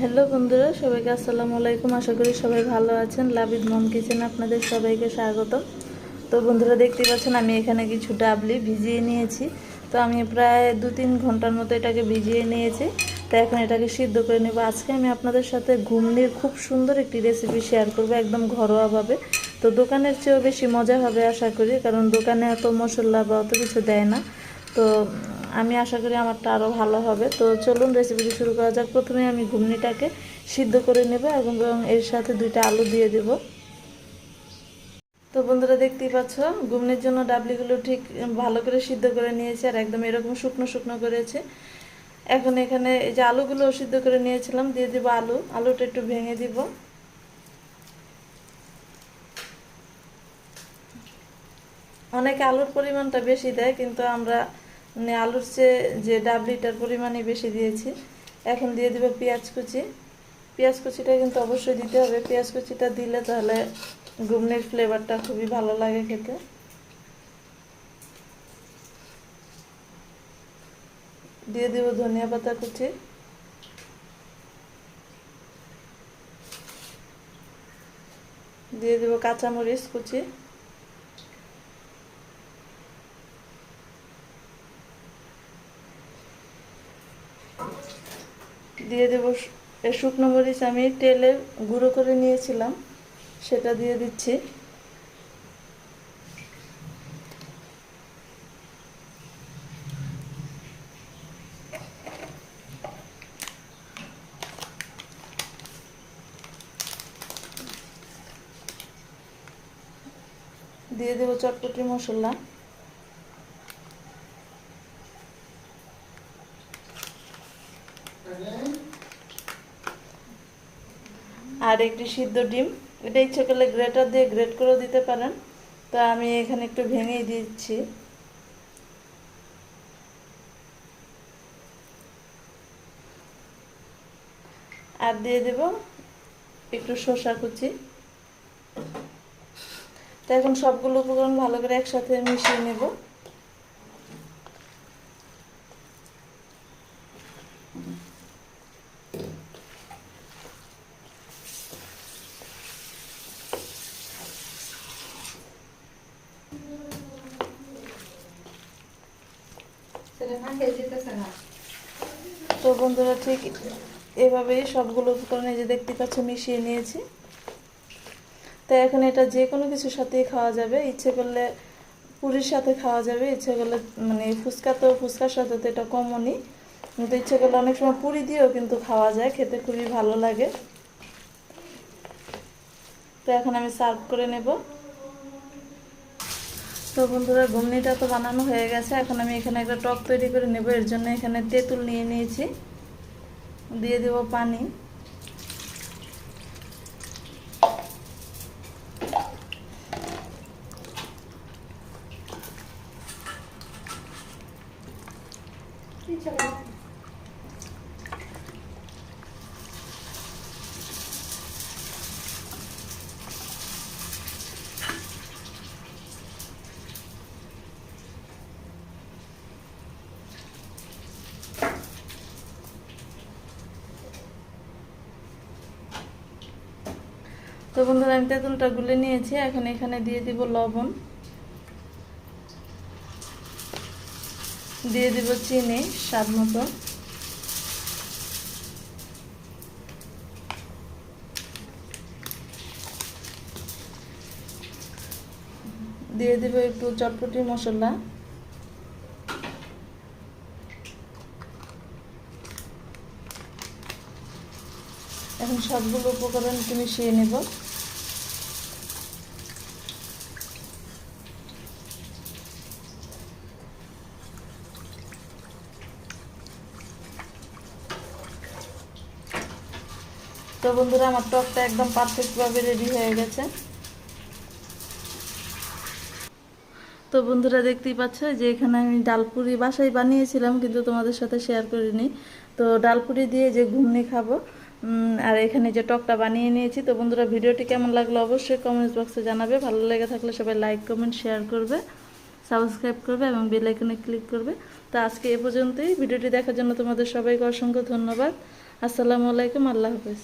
Hello বন্ধুরা, সবাইকে আসসালামু আলাইকুম। আশা করি সবাই ভালো আছেন। লাবিদ মম কিচেনে আপনাদের সবাইকে স্বাগত। তো বন্ধুরা দেখতে পাচ্ছেন আমি এখানে কিছু ডাবলি ভিজিয়ে নিয়েছি। তো আমি প্রায় 2-3 ঘন্টার মতো এটাকে ভিজিয়ে নিয়েছি। তো এখন এটাকে সিদ্ধ করে নেব। আজকে আমি আপনাদের সাথে ঘুগনির খুব সুন্দর একটি রেসিপি শেয়ার করব, একদম ঘরোয়াভাবে। তো দোকানের চেয়েও বেশি মজা হবে আশা করি, কারণ দোকানে এত মশলা বা অত কিছু দেয় না। তো আমি আশা করি আমারটা আরও ভালো হবে। তো চলুন রেসিপিটি শুরু করা যাক। প্রথমে আমি ঘুগনিটাকে সিদ্ধ করে নেব এবং এর সাথে 2টা আলু দিয়ে দেব। তো বন্ধুরা দেখতেই পাচ্ছ, ঘুগনির জন্য ডাবলিগুলো ঠিক ভালো করে সিদ্ধ করে নিয়েছি আর একদম এরকম শুকনো শুকনো করেছে। এখন এখানে এই যে আলুগুলো সিদ্ধ করে নিয়েছিলাম দিয়ে দেবো আলুটা একটু ভেঙে দিব। অনেকে আলুর পরিমাণটা বেশি দেয়, কিন্তু আমরা আলুর চেয়ে যে ডাবলিটার পরিমাণই বেশি দিয়েছি। এখন দিয়ে দেবো পেঁয়াজ কুচি। পেঁয়াজ কুচিটা কিন্তু অবশ্যই দিতে হবে। পেঁয়াজ কুচিটা দিলে তাহলে ঘুগনির ফ্লেভারটা খুবই ভালো লাগে খেতে। দিয়ে দেবো ধনিয়া পাতা কুচি। দিয়ে দেবো কাঁচামরিচ কুচি। দিয়ে দেবো শুকনো মরিচ, আমি তেলে গুঁড়ো করে নিয়েছিলাম, সেটা দিয়ে দিচ্ছি। দিয়ে দেবো চটপটি মশলা। আর একটি সিদ্ধ ডিম। এটা ইচ্ছে করলে গ্রেটার দিয়ে গ্রেট করে দিতে পারেন, তো আমি এখানে একটু ভেঙেই দিচ্ছি। আর দিয়ে দেব একটু শসা কুচি। তো এখন সবগুলো উপকরণ ভালো করে একসাথে মিশিয়ে নেব। তো বন্ধুরা ঠিক এভাবেই সবগুলো উপকরণ এই যে দেখতে পাচ্ছ মিশিয়ে নিয়েছি। তো এখন এটা যে কোনো কিছুর সাথেই খাওয়া যাবে। ইচ্ছে করলে পুরির সাথে খাওয়া যাবে, ইচ্ছে করলে ফুচকার সাথে তো এটা কমনই, কিন্তু ইচ্ছে করলে অনেক সময় পুরি দিয়েও কিন্তু খাওয়া যায়, খেতে খুবই ভালো লাগে। তো এখন আমি সার্ভ করে নেব। তো বন্ধুরা ঘুগনিটা তো বানানো হয়ে গেছে। এখন আমি এখানে একটা টক তৈরি করে নেব। এর জন্য এখানে তেঁতুল নিয়ে নিয়েছি, দিয়ে দেব পানি। তো বন্ধুরা আমি তেঁতুলটা গুলে নিয়েছি। এখন এখানে দিয়ে দিব লবণ, দিয়ে দিব চিনি স্বাদ মতো, দিয়ে দিব একটু চটপটি মশলা। এখন সবগুলো উপকরণ মিশিয়ে নেব। তো বন্ধুরা আমার টকটা একদম পারফেক্টভাবে রেডি হয়ে গেছে। তো বন্ধুরা দেখতেই পাচ্ছ যে এখানে আমি ডালপুরি বাসায় বানিয়েছিলাম, কিন্তু তোমাদের সাথে শেয়ার করিনি। তো ডালপুরি দিয়ে যে ঘুগনি খাবো, আর এখানে যে টকটা বানিয়ে নিয়েছি। তো বন্ধুরা ভিডিওটি কেমন লাগলো অবশ্যই কমেন্টস বক্সে জানাবে। ভালো লেগে থাকলে সবাই লাইক কমেন্ট শেয়ার করবে, সাবস্ক্রাইব করবে এবং বেল আইকনে ক্লিক করবে। তো আজকে এ পর্যন্তই। ভিডিওটি দেখার জন্য তোমাদের সবাইকে অসংখ্য ধন্যবাদ। আসসালামু আলাইকুম, আল্লাহ হাফেজ।